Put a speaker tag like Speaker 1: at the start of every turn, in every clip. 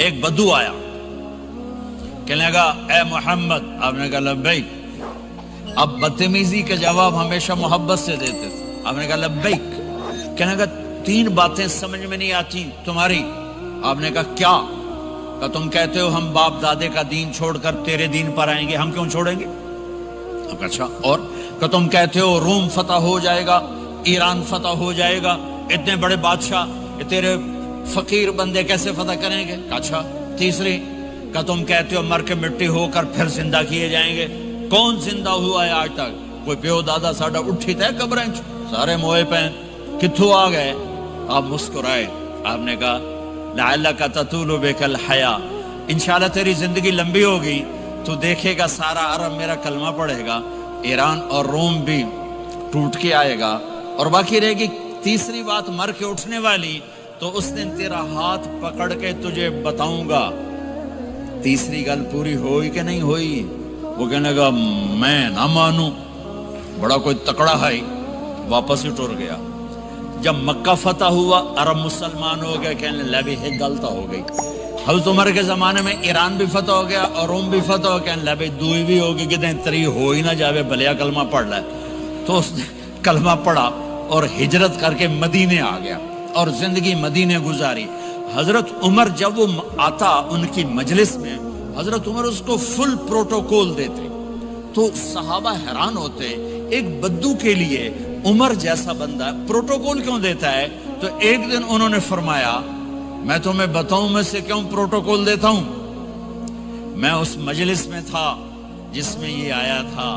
Speaker 1: ایک بدو آیا، کہنے لگا اے محمد، آپ نے کہا لبیک۔ اب بدتمیزی کا جواب ہمیشہ محبت سے دیتے تھے، آپ نے کہا لبیک۔ کہنے لگا 3 باتیں سمجھ میں نہیں آتی تمہاری۔ آپ نے کہا کیا؟ کہ تم کہتے ہو ہم باپ دادے کا دین چھوڑ کر تیرے دین پر آئیں گے، ہم کیوں چھوڑیں گے؟ اچھا، اور کہ تم کہتے ہو روم فتح ہو جائے گا، ایران فتح ہو جائے گا، اتنے بڑے بادشاہ تیرے فقیر بندے کیسے فتح کریں گے؟ اچھا، تیسری کہ تم کہتے ہو مر کے مٹی ہو کر پھر زندہ کیے جائیں گے، کون زندہ ہوا ہے آج تک؟ کوئی پیو دادا ساڈا اٹھی تے قبریں سارے موئے پین کتھوں آ گئے؟ آپ مسکرائے، آپ نے کہا لعلک تطول بک الحیا، انشاءاللہ تیری زندگی لمبی ہوگی تو دیکھے گا سارا عرب میرا کلمہ پڑھے گا، ایران اور روم بھی ٹوٹ کے آئے گا، اور باقی رہے گی تیسری بات مر کے اٹھنے والی، تو اس دن تیرا ہاتھ پکڑ کے تجھے بتاؤں گا۔ تیسری گل پوری ہوئی کہ نہیں ہوئی؟ وہ کہنے لگا میں نہ مانوں، بڑا کوئی تکڑا ہے، واپس ہی ٹر گیا۔ جب مکہ فتح ہوا، عرب مسلمان ہو گئے، کہنے لگے بھی ایک غلطہ ہو گئی۔ حضرت عمر کے زمانے میں ایران بھی فتح ہو گیا اور روم بھی فتح ہو گیا، کہنے لگے دوئی بھی ہوگی کہ دیں تری ہو ہی نہ جاوے، بھلیا کلمہ پڑھ لے۔ تو اس نے کلمہ پڑھا اور ہجرت کر کے مدینے آ گیا اور زندگی مدینے گزاری۔ حضرت عمر جب وہ آتا ان کی مجلس میں، حضرت عمر اس کو فل پروٹوکول دیتے، تو صحابہ حیران ہوتے، ایک بدو کے لیے عمر جیسا بندہ پروٹوکول کیوں دیتا ہے؟ تو ایک دن انہوں نے فرمایا میں تمہیں بتاؤں میں سے کیوں پروٹوکول دیتا ہوں؟ میں اس مجلس میں تھا جس میں یہ آیا تھا،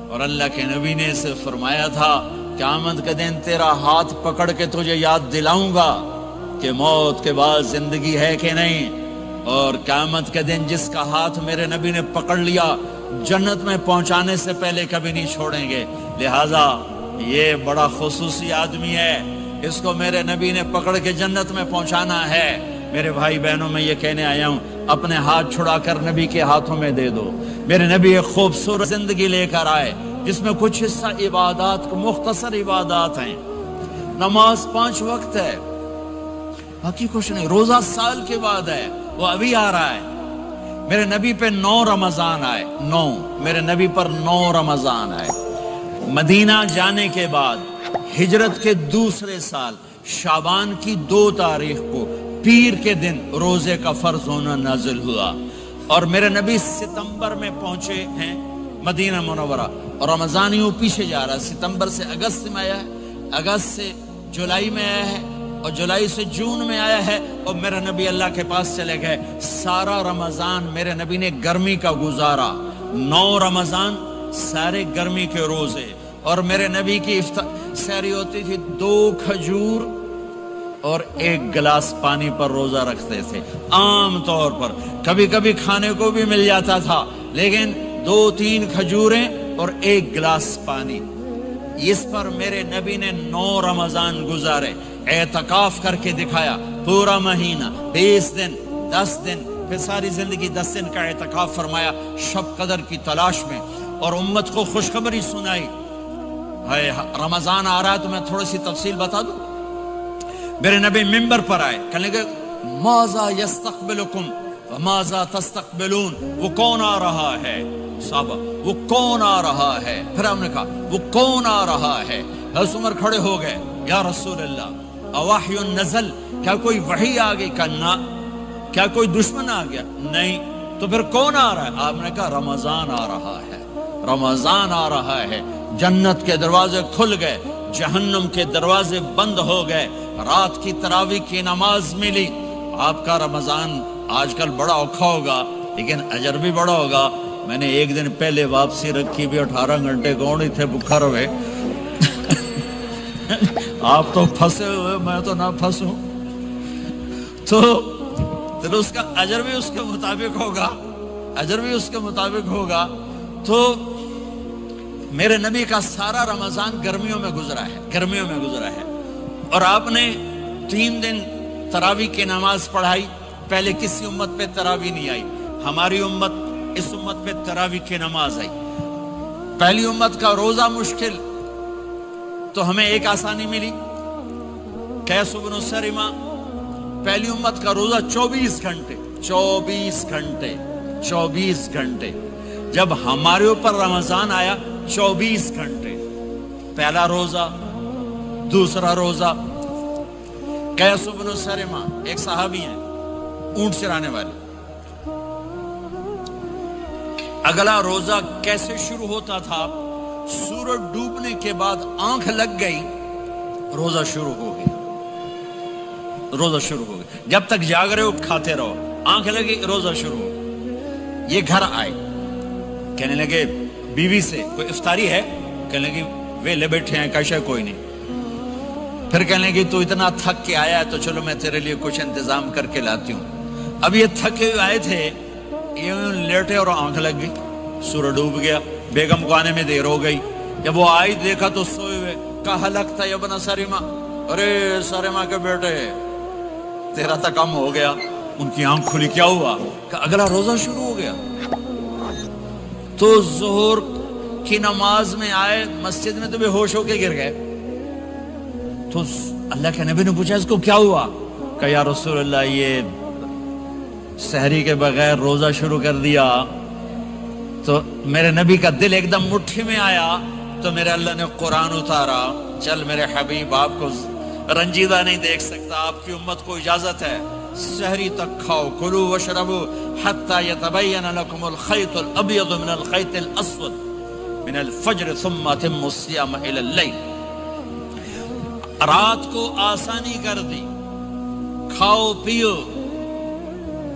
Speaker 1: اور اللہ کے نبی نے اسے فرمایا تھا قیامت کے دن تیرا ہاتھ پکڑ کے تجھے یاد دلاؤں گا کہ موت کے بعد زندگی ہے کہ نہیں، اور قیامت کے دن جس کا ہاتھ میرے نبی نے پکڑ لیا جنت میں پہنچانے سے پہلے کبھی نہیں چھوڑیں گے، لہٰذا یہ بڑا خصوصی آدمی ہے، اس کو میرے نبی نے پکڑ کے جنت میں پہنچانا ہے۔ میرے بھائی بہنوں میں یہ کہنے آیا ہوں، اپنے ہاتھ چھڑا کر نبی کے ہاتھوں میں دے دو۔ میرے نبی ایک خوبصورت زندگی لے کر آئے جس میں کچھ حصہ عبادات، مختصر عبادات ہیں، نماز 5 وقت ہے، باقی کچھ نہیں، روزہ سال کے بعد ہے، وہ ابھی آ رہا ہے۔ میرے نبی پہ 9 رمضان آئے، 9 میرے نبی پر 9 رمضان آئے۔ مدینہ جانے کے بعد ہجرت کے دوسرے سال شعبان کی 2 تاریخ کو پیر کے دن روزے کا فرض ہونا نازل ہوا، اور میرے نبی ستمبر میں پہنچے ہیں مدینہ منورہ، اور رمضان یوں پیچھے جا رہا ہے، ستمبر سے اگست میں آیا ہے، اگست سے جولائی میں آیا ہے، اور جولائی سے جون میں آیا ہے، اور میرے نبی اللہ کے پاس چلے گئے۔ سارا رمضان میرے نبی نے گرمی کا گزارا، 9 رمضان سارے گرمی کے روزے، اور میرے نبی کی سحری ہوتی تھی 2 کھجور اور 1 گلاس پانی پر روزہ رکھتے تھے عام طور پر، کبھی کبھی کھانے کو بھی مل جاتا تھا، لیکن 2-3 کھجوریں اور 1 گلاس پانی، اس پر میرے نبی نے 9 رمضان گزارے، اعتکاف کر کے دکھایا، پورا مہینہ 20 دن 10 دن، پھر ساری زندگی 10 دن کا اعتکاف فرمایا شب قدر کی تلاش میں، اور امت کو خوشخبری سنائی۔ رمضان آ رہا ہے تو میں تھوڑی سی تفصیل بتا دوں۔ میرے نبی منبر پر آئے، کہنے لگے ماذا یستقبلکم وماذا تستقبلون، وہ کون آ رہا ہے؟ صحابہ وہ کون آ رہا ہے؟ پھر ہم نے کہا وہ کون آ رہا ہے؟ حضرت عمر کھڑے ہو گئے، یا رسول اللہ اوحی نزل، کیا کوئی وحی آ گئی؟ کہا نہ۔ کیا کوئی دشمن آ گیا؟ نہیں۔ تو پھر کون آ رہا ہے؟ آپ نے کہا رمضان آ رہا ہے، رمضان آ رہا ہے۔ جنت کے دروازے کھل گئے، جہنم کے دروازے بند ہو گئے، رات کی تراویح کی نماز ملی۔ آپ کا رمضان آج کل بڑا اوکھا ہوگا لیکن اجر بھی بڑا ہوگا۔ میں نے ایک دن پہلے واپسی رکھی بھی، 18 گھنٹے کون ہی تھے بکھا رہے آپ تو پھنسے ہوئے، میں تو نہ پھنسوں، تو پھر اس کا اجر بھی اس کے مطابق ہوگا، اجر بھی اس کے مطابق ہوگا۔ تو میرے نبی کا سارا رمضان گرمیوں میں گزرا ہے، گرمیوں میں گزرا ہے، اور آپ نے 3 دن تراویح کی نماز پڑھائی۔ پہلے کسی امت پہ تراویح نہیں آئی، ہماری امت، اس امت پہ تراویح کی نماز آئی۔ پہلی امت کا روزہ مشکل، تو ہمیں ایک آسانی ملی، قیس بن سریمہ، پہلی امت کا روزہ 24 گھنٹے، 24 گھنٹے 24 گھنٹے. جب ہمارے اوپر رمضان آیا 24 گھنٹے. پہلا روزہ، دوسرا روزہ. قیس بن سرمہ ایک صحابی ہیں، اونٹ چرانے والے. اگلا روزہ کیسے شروع ہوتا تھا؟ سورج ڈوبنے کے بعد آنکھ لگ گئی، روزہ شروع ہو گیا. روزہ شروع ہو گیا. جب تک جاگ رہے ہو کھاتے رہو، آنکھ لگی روزہ شروع ہو. یہ گھر آئے، کہنے لگے بیوی سے کوئی افطاری ہے؟ کہنے لگے ویلے بیٹھے ہیں، کیسا کوئی نہیں. پھر کہنے لگے تو اتنا تھک کے آیا ہے تو چلو میں تیرے لیے کچھ انتظام کر کے لاتی ہوں. اب یہ تھکے ہوئے آئے تھے، یہ لیٹے اور آنکھ لگ گئی، سورج ڈوب گیا. بیگم کو آنے میں دیر ہو گئی. جب وہ آئی دیکھا تو سوئے ہوئے. کہا لگتا ہے ابن سرمہ، ارے سرمہ کے بیٹے تیرا تو کم ہو گیا. ان کی آنکھ کھلی، کیا ہوا؟ کہ اگلا روزہ شروع ہو گیا. تو ظہر کی نماز میں آئے مسجد میں تو بے ہوش ہو کے گر گئے. تو اللہ کے نبی نے پوچھا اس کو کیا ہوا؟ کہ یا رسول اللہ یہ سحری کے بغیر روزہ شروع کر دیا. تو میرے نبی کا دل ایک دم مٹھی میں آیا. تو میرے اللہ نے قرآن اتارا، چل میرے حبیب آپ کو رنجیدہ نہیں دیکھ سکتا، آپ کی امت کو اجازت ہے سحری تک کھاؤ، کلو وشربو حتی یتبین لکم الخیط الابیض من الخیط الاسود من الفجر ثم اتموا الصیام الی اللیل. رات کو آسانی کر دی، کھاؤ پیو.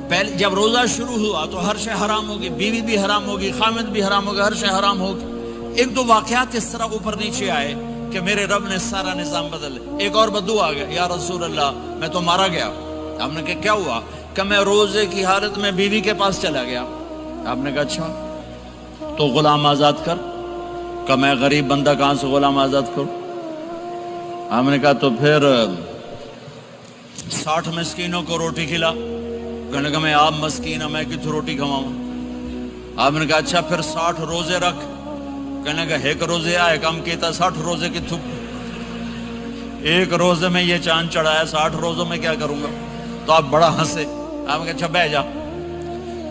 Speaker 1: پہلے جب روزہ شروع ہوا تو ہر شے حرام ہوگی، بیوی بھی حرام ہوگی، خامد بھی حرام ہوگا، ہر شے حرام ہوگی. ایک دو واقعات اس طرح اوپر نیچے آئے کہ میرے رب نے سارا نظام بدل. ایک اور بدو آ گیا، یا رسول اللہ میں تو مارا گیا. آپ نے کہا کیا ہوا؟ کہ میں روزے کی حالت میں بیوی کے پاس چلا گیا. آپ نے کہا اچھا تو غلام آزاد کر. کہ میں غریب بندہ کہاں سے غلام آزاد کروں؟ آپ نے کہا تو پھر 60 مسکینوں کو روٹی کھلا. کہنے لگا میں آپ مسکین ہوں، میں کتوں روٹی کھواؤں؟ آپ نے کہا اچھا پھر 60 روزے رکھ. کہنے لگا ایک روزے آئے کم کیتا، 60 روزے کی تھوک. ایک روزے میں یہ چاند چڑھایا، 60 روزوں میں کیا کروں گا؟ تو آپ بڑا ہنسے. آپ نے کہا اچھا بیٹھ جا.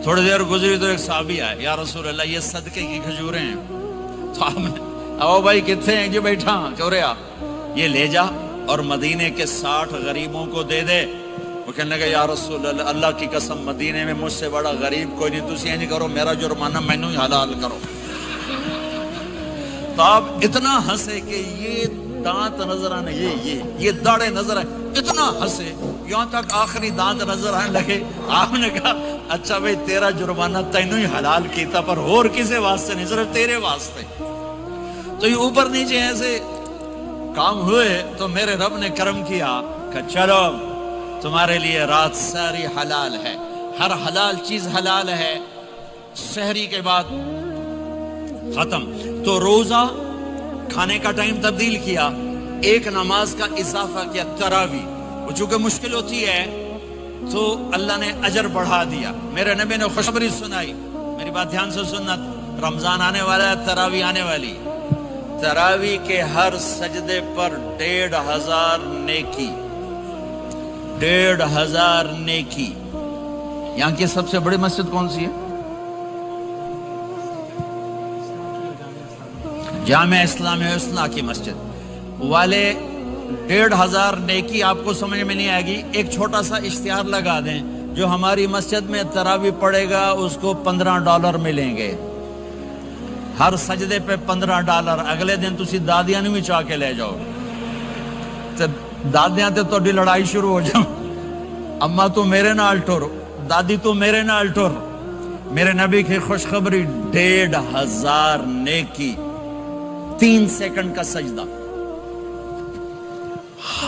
Speaker 1: تھوڑی دیر گزری تو ایک صحابی آئے، یا رسول اللہ یہ صدقے کی کھجوریں ہیں. تو آپ نے او بھائی کتنے ہیں؟ جو بیٹھا کیوں رہا، یہ لے جا اور مدینے کے 60 غریبوں کو دے دے. وہ کہنے لگا یا رسول اللہ اللہ کی قسم مدینے میں مجھ سے بڑا غریب کوئی نہیں، تسی یہ نہیں کرو، میرا جرمانہ مینوں ہی حلال کرو. تو آپ اتنا ہنسے کہ یہ دانت نظر آنے، یہ داڑے نظر آئے، اتنا ہنسے یہاں تک آخری دانت نظر آنے لگے. آپ نے کہا اچھا بھائی تیرا جرمانہ تینوں ہی حلال کیتا، پر اور کسے واسطے نہیں، صرف تیرے واسطے. تو یہ اوپر نیچے ایسے کام ہوئے تو میرے رب نے کرم کیا کہ چلو تمہارے لیے رات ساری حلال ہے، ہر حلال چیز حلال ہے. سحری کے بعد ختم. تو روزہ کھانے کا ٹائم تبدیل کیا، ایک نماز کا اضافہ کیا، تراویح. وہ چونکہ مشکل ہوتی ہے تو اللہ نے اجر بڑھا دیا. میرے نبی نے خوشخبری سنائی، میری بات دھیان سے سننا، رمضان آنے والا ہے، تراویح آنے والی. تراویح کے ہر سجدے پر 1500 نیکی، 1500 نیکی. یہاں کی سب سے بڑی مسجد کون سی ہے؟ جامع اسلامیہ حسنہ کی مسجد والے. 1500 نیکی آپ کو سمجھ میں نہیں آئے گی. ایک چھوٹا سا اشتہار لگا دیں، جو ہماری مسجد میں تراویح پڑے گا اس کو $15 ملیں گے، ہر سجدے پہ $15. اگلے دن تسی دادیاں بھی چاہ کے لے جاؤ، دادیاں تے تہاڈی لڑائی شروع ہو جاؤ، اما تو میرے نال ٹر، دادی تو میرے نال ٹر. میرے نبی کی خوشخبری 1500 نیکی، 3 سیکنڈ کا سجدہ.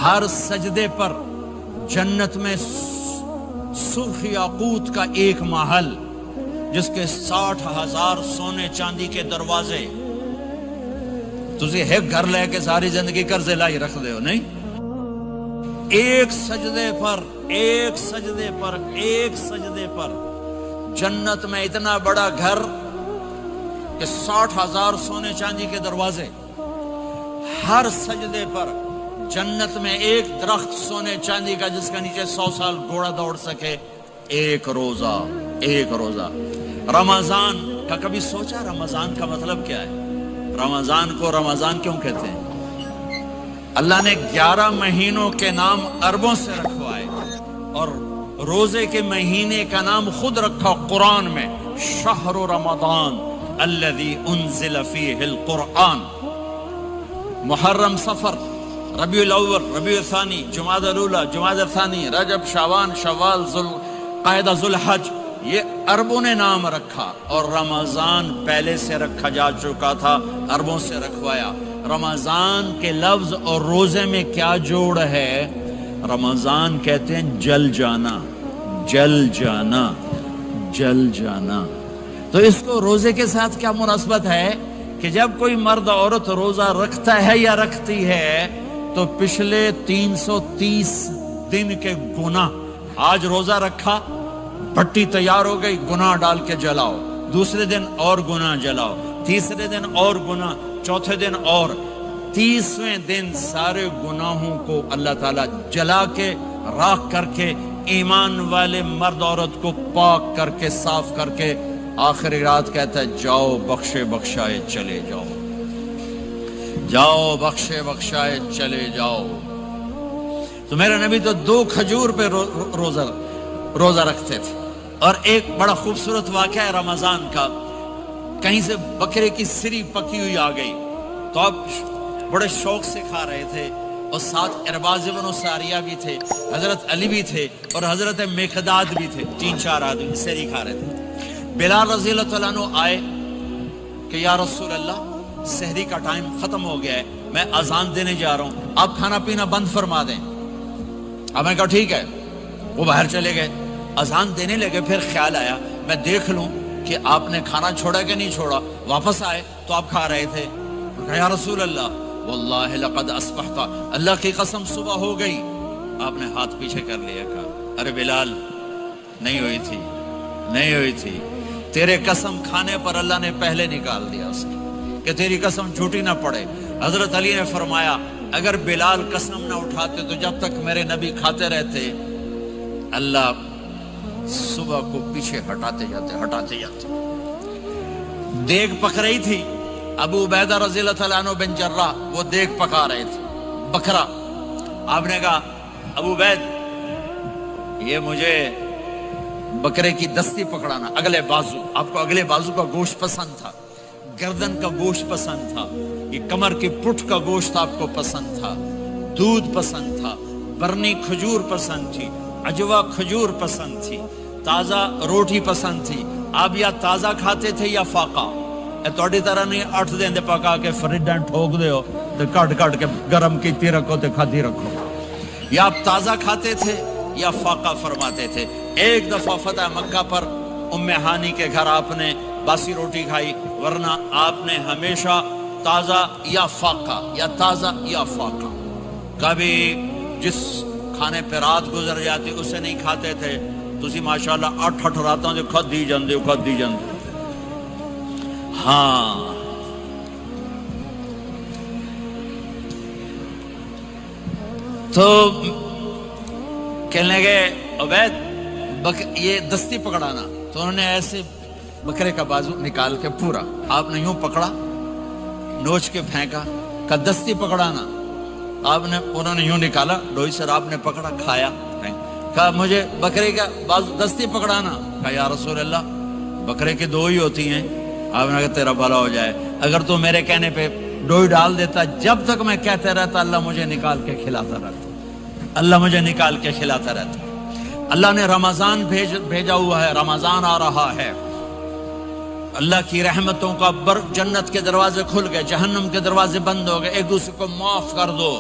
Speaker 1: ہر سجدے پر جنت میں سرخ یاقوت کا ایک محل جس کے 60,000 سونے چاندی کے دروازے. تسی ایک گھر لے کے ساری زندگی قرضے لائی رکھ دے ہو نہیں. ایک سجدے پر جنت میں اتنا بڑا گھر کہ 60,000 سونے چاندی کے دروازے. ہر سجدے پر جنت میں ایک درخت سونے چاندی کا جس کا نیچے 100 سال گھوڑا دوڑ سکے. ایک روزہ، ایک روزہ۔ رمضان کا کبھی سوچا رمضان کا مطلب کیا ہے؟ رمضان کو رمضان کیوں کہتے ہیں؟ اللہ نے 11 مہینوں کے نام عربوں سے رکھوائے اور روزے کے مہینے کا نام خود رکھا قرآن میں، شہر رمضان الذی انزل فیہ القرآن۔ محرم، صفر، ربیع الاول، ربیع الثانی، جمادی الاولی، جمادی الثانی، رجب، شعبان، شوال، ذوالقعدہ، ذوالحج، یہ عربوں نے نام رکھا، اور رمضان پہلے سے رکھا جا چکا تھا، عربوں سے رکھوایا۔ رمضان کے لفظ اور روزے میں کیا جوڑ ہے؟ رمضان کہتے ہیں جل جانا، جل جانا، جل جانا۔ تو اس کو روزے کے ساتھ کیا مناسبت ہے کہ جب کوئی مرد عورت روزہ رکھتا ہے یا رکھتی ہے تو پچھلے 330 دن کے گناہ، آج روزہ رکھا، بھٹی تیار ہو گئی، گناہ ڈال کے جلاؤ، دوسرے دن اور گناہ جلاؤ، تیسرے دن اور گناہ، چوتھے دن اور، 30ویں دن سارے گناہوں کو اللہ تعالیٰ جلا کے، راکھ کر کے، ایمان والے مرد عورت کو پاک کر کے، صاف کر کے، آخری رات کہتا ہے جاؤ بخشے بخشائے چلے جاؤ، جاؤ بخشے بخشائے چلے جاؤ۔ تو میرے نبی تو 2 کھجور پہ روزہ رکھتے تھے۔ اور ایک بڑا خوبصورت واقعہ ہے رمضان کا، کہیں سے بکرے کی سری پکی ہوئی آ گئی تو آپ بڑے شوق سے کھا رہے تھے، اور ساتھ ارباز بن ساریہ بھی تھے، حضرت علی بھی تھے، اور حضرت مقداد بھی تھے، 3-4 آدمی سری کھا رہے تھے۔ بلال رضی اللہ عنہ آئے کہ یا رسول اللہ سحری کا ٹائم ختم ہو گیا ہے، میں اذان دینے جا رہا ہوں، آپ کھانا پینا بند فرما دیں۔ اب میں کہا ٹھیک ہے، وہ باہر چلے گئے، اذان دینے لگے، پھر خیال آیا میں دیکھ لوں کہ آپ نے کھانا چھوڑا کہ نہیں چھوڑا، واپس آئے تو آپ کھا رہے تھے۔ کہا یا رسول اللہ واللہ لقد اصبحت، اللہ کی قسم صبح ہو گئی۔ آپ نے ہاتھ پیچھے کر لیا، کہا ارے بلال نہیں ہوئی تھی، نہیں ہوئی تھی، تیرے قسم کھانے پر اللہ نے پہلے نکال دیا اس کی کہ تیری قسم جھوٹی نہ پڑے۔ حضرت علی نے فرمایا اگر بلال قسم نہ اٹھاتے تو جب تک میرے نبی کھاتے رہتے اللہ صبح کو پیچھے ہٹاتے جاتے۔ دیگ پک رہی تھی، ابو عبیدہ رضی اللہ تعالیٰ عنہ بن جراح وہ دیگ پکا رہے تھے، بکرا۔ آپ نے کہا ابو عبید یہ مجھے بکرے کی دستی پکڑانا، اگلے بازو، آپ کو اگلے بازو کا گوشت پسند تھا، گردن کا گوشت پسند تھا، یہ کمر کی پٹھ کا گوشت آپ کو پسند تھا، دودھ پسند تھا، برنی کھجور پسند تھی، عجوا کھجور پسند تھی، تازہ روٹی پسند تھی۔ آپ یا تازہ کھاتے تھے یا فاقہ، توڑی طرح نہیں 8 دن دے پکا کے فریڈاں ٹھوک دے ہو تو کٹ کے گرم کیتی رکھو تو کھاتی رکھو، یا آپ تازہ کھاتے تھے یا فاقہ فرماتے تھے۔ ایک دفعہ فتح مکہ پر ام ہانی کے گھر آپ نے باسی روٹی کھائی، ورنہ آپ نے ہمیشہ تازہ یا فاقہ، یا تازہ یا فاقہ، کبھی جس کھانے پہ رات گزر جاتی اسے نہیں کھاتے تھے۔ تسی ماشاءاللہ 8 راتوں جو کھدی جاندے ہاں۔ تو کہنے لگے عبید یہ دستی پکڑانا، تو انہوں نے ایسے بکرے کا بازو نکال کے پورا آپ نے یوں پکڑا، نوچ کے پھینکا، کہ دستی پکڑانا، انہوں نے یوں نکالا ڈوئی سر، آپ نے پکڑا، کھایا، کہا مجھے بکرے کا بازو دستی پکڑانا، کہا یا رسول اللہ بکرے کی 2 ہی ہوتی ہیں۔ آپ نے کہا تیرا بھلا ہو جائے، اگر تو میرے کہنے پہ ڈوئی ڈال دیتا، جب تک میں کہتے رہتا اللہ مجھے نکال کے کھلاتا رہتا، اللہ مجھے نکال کے کھلاتا رہتا۔ اللہ نے رمضان بھیجا ہوا ہے، رمضان آ رہا ہے، اللہ کی رحمتوں کا جنت کے دروازے کھل گئے، جہنم کے دروازے بند ہو گئے، ایک دوسرے کو معاف کر دو،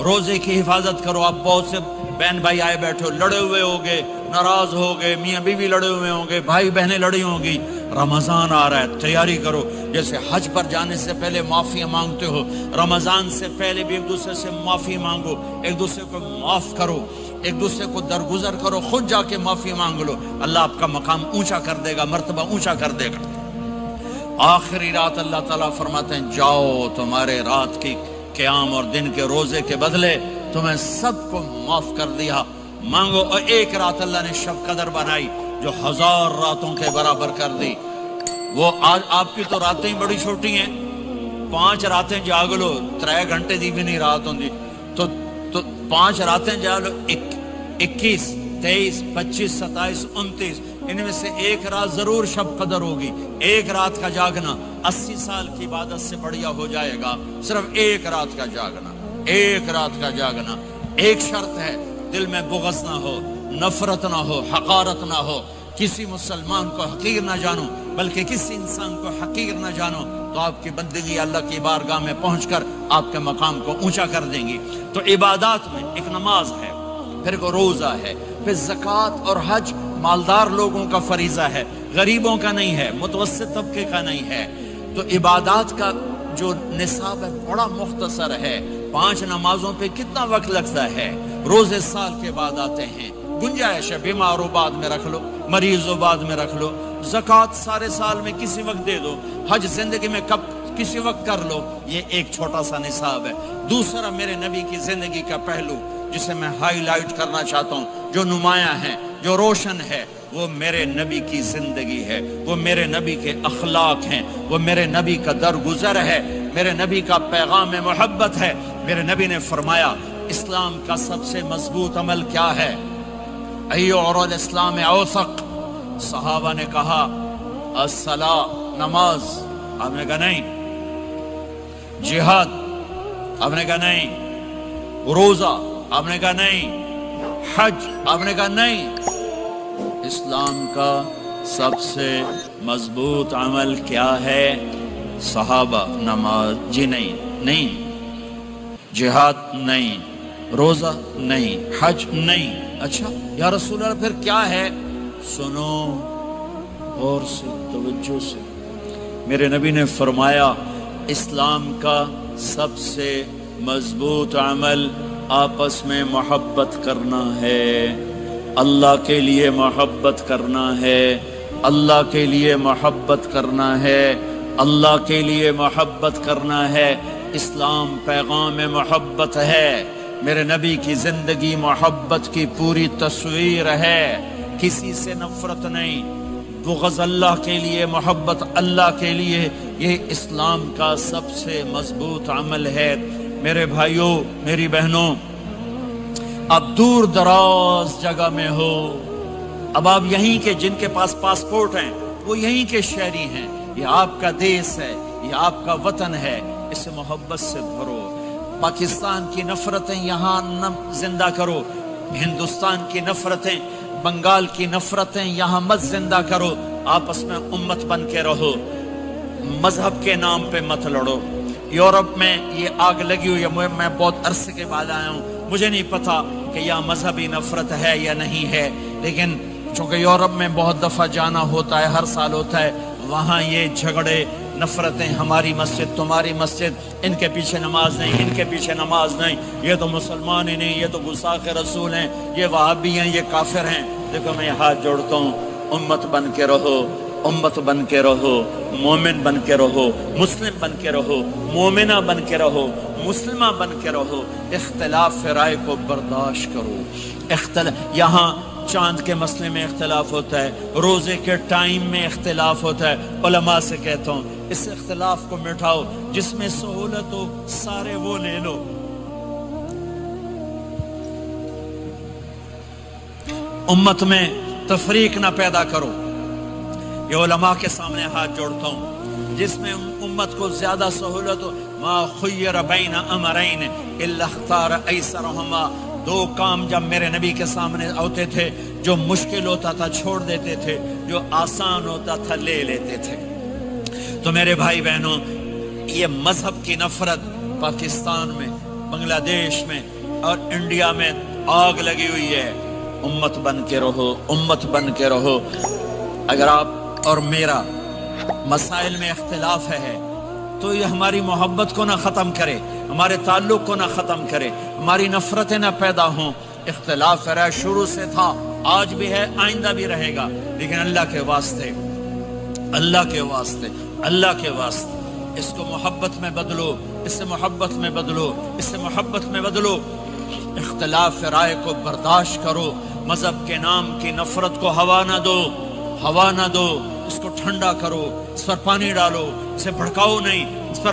Speaker 1: روزے کی حفاظت کرو۔ آپ بہت سے بہن بھائی آئے بیٹھے ہو، لڑے ہوئے ہوگے، ناراض ہوگے، میاں بیوی لڑے ہوئے ہوں گے، بھائی بہنیں لڑی ہوں گی، رمضان آ رہا ہے، تیاری کرو۔ جیسے حج پر جانے سے پہلے معافیاں مانگتے ہو، رمضان سے پہلے بھی ایک دوسرے سے معافی مانگو، ایک دوسرے کو معاف کرو، ایک دوسرے کو درگزر کرو، خود جا کے معافی مانگ لو، اللہ آپ کا مقام اونچا کر دے گا، مرتبہ اونچا کر دے گا۔ آخری رات اللہ تعالیٰ فرماتے ہیں جاؤ، تمہارے رات کی قیام اور دن کے روزے کے بدلے تمہیں سب کو معاف کر دیا، مانگو، اور ایک رات اللہ نے شب قدر بنائی جو 1000 راتوں کے برابر کر دی۔ وہ آج آپ کی تو راتیں بڑی چھوٹی ہیں، 5 راتیں جاگ لو، 3 گھنٹے دی بھی نہیں رات ہوندی، تو 5 راتیں جاگ لو، 21 23 25 27 29، ان میں سے ایک رات ضرور شب قدر ہوگی۔ ایک رات کا جاگنا 80 سال کی عبادت سے بڑھیا ہو جائے گا، صرف ایک رات کا جاگنا، ایک رات کا جاگنا۔ ایک شرط ہے، دل میں بغض نہ ہو، نفرت نہ ہو، حقارت نہ ہو، کسی مسلمان کو حقیر نہ جانو، بلکہ کسی انسان کو حقیر نہ جانو، تو آپ کی بندگی اللہ کی بارگاہ میں پہنچ کر آپ کے مقام کو اونچا کر دیں گی۔ تو عبادات میں ایک نماز ہے، پھر کو روزہ ہے، پھر زکوٰۃ اور حج مالدار لوگوں کا فریضہ ہے، غریبوں کا نہیں ہے، متوسط طبقے کا نہیں ہے۔ تو عبادات کا جو نصاب ہے بڑا مختصر ہے۔ 5 نمازوں پہ کتنا وقت لگتا ہے؟ روزے سال کے بعد آتے ہیں، گنجائش ہے، بیمار ہو بعد میں رکھ لو، مریض ہو بعد میں رکھ لو، زکوٰۃ سارے سال میں کسی وقت دے دو، حج زندگی میں کب کسی وقت کر لو۔ یہ ایک چھوٹا سا نصاب ہے۔ دوسرا میرے نبی کی زندگی کا پہلو جسے میں ہائی لائٹ کرنا چاہتا ہوں، جو نمایاں ہے، جو روشن ہے، وہ میرے نبی کی زندگی ہے، وہ میرے نبی کے اخلاق ہیں، وہ میرے نبی کا درگزر ہے، میرے نبی کا پیغام محبت ہے۔ میرے نبی نے فرمایا اسلام کا سب سے مضبوط عمل کیا ہے؟ ایو اور الاسلام اوثق۔ صحابہ نے کہا الصلاۃ، نماز، آپ نے کہا نہیں۔ جہاد، آپ نے کہا نہیں۔ روزہ، آپ نے کہا نہیں۔ حج، آپ نے کہا نہیں۔ اسلام کا سب سے مضبوط عمل کیا ہے؟ صحابہ، نماز، جی نہیں۔ جہاد نہیں، روزہ نہیں، حج نہیں۔ اچھا یا رسول اللہ پھر کیا ہے؟ سنو اور سے توجہ سے، میرے نبی نے فرمایا اسلام کا سب سے مضبوط عمل آپس میں محبت کرنا ہے، اللہ کے لیے محبت کرنا ہے، اللہ کے لیے محبت کرنا ہے، اللہ کے لیے محبت کرنا ہے۔ اسلام پیغام محبت ہے، میرے نبی کی زندگی محبت کی پوری تصویر ہے، کسی سے نفرت نہیں، بغض اللہ کے لیے، محبت اللہ کے لیے، یہ اسلام کا سب سے مضبوط عمل ہے۔ میرے بھائیوں، میری بہنوں، اب دور دراز جگہ میں ہو، اب آپ یہیں کے، جن کے پاس پاسپورٹ ہیں وہ یہیں کے شہری ہیں، یہ آپ کا دیس ہے، یہ آپ کا وطن ہے، اسے محبت سے بھرو۔ پاکستان کی نفرتیں یہاں نہ زندہ کرو، ہندوستان کی نفرتیں، بنگال کی نفرتیں یہاں مت زندہ کرو، آپس میں امت بن کے رہو، مذہب کے نام پہ مت لڑو۔ یورپ میں یہ آگ لگی ہوئی ہے، میں بہت عرصے کے بعد آیا ہوں، مجھے نہیں پتا کہ یہاں مذہبی نفرت ہے یا نہیں ہے، لیکن چونکہ یورپ میں بہت دفعہ جانا ہوتا ہے، ہر سال ہوتا ہے، وہاں یہ جھگڑے، نفرتیں، ہماری مسجد، تمہاری مسجد، ان کے پیچھے نماز نہیں، ان کے پیچھے نماز نہیں، یہ تو مسلمان ہی نہیں، یہ تو گستاخ رسول ہیں، یہ وہابی ہیں، یہ کافر ہیں۔ دیکھو میں ہاتھ جوڑتا ہوں، امت بن کے رہو، امت بن کے رہو، مومن بن کے رہو، مسلم بن کے رہو، مومنہ بن کے رہو، مسلمہ بن کے رہو، اختلاف رائے کو برداشت کرو۔ یہاں چاند کے مسئلے میں اختلاف ہوتا ہے، روزے کے ٹائم میں اختلاف ہوتا ہے، علماء سے کہتا ہوں اس اختلاف کو مٹھاؤ، جس میں سہولت ہو سارے وہ لے لو۔ امت میں تفریق نہ پیدا کرو، یہ علماء کے سامنے ہاتھ جوڑتا ہوں، جس میں امت کو زیادہ سہولت ہو، ما خیر بین امرین الا اختار ایسرہما، 2 کام جب میرے نبی کے سامنے ہوتے تھے، جو مشکل ہوتا تھا چھوڑ دیتے تھے، جو آسان ہوتا تھا لے لیتے تھے۔ تو میرے بھائی بہنوں، یہ مذہب کی نفرت پاکستان میں، بنگلہ دیش میں اور انڈیا میں آگ لگی ہوئی ہے۔ امت بن کے رہو، امت بن کے رہو۔ اگر آپ اور میرا مسائل میں اختلاف ہے تو یہ ہماری محبت کو نہ ختم کرے، ہمارے تعلق کو نہ ختم کرے، ہماری نفرتیں نہ پیدا ہوں۔ اختلاف رہا شروع سے تھا، آج بھی ہے، آئندہ بھی رہے گا، لیکن اللہ کے واسطے، اللہ کے واسطے، اللہ کے واسطے اس کو محبت میں بدلو، اس سے محبت میں بدلو، اس سے محبت میں بدلو۔ اختلاف رائے کو برداشت کرو، مذہب کے نام کی نفرت کو ہوا نہ دو، ہوا نہ دو، اس کو ٹھنڈا کرو، اس پر پانی ڈالو، اسے بھڑکاؤ نہیں، اس پر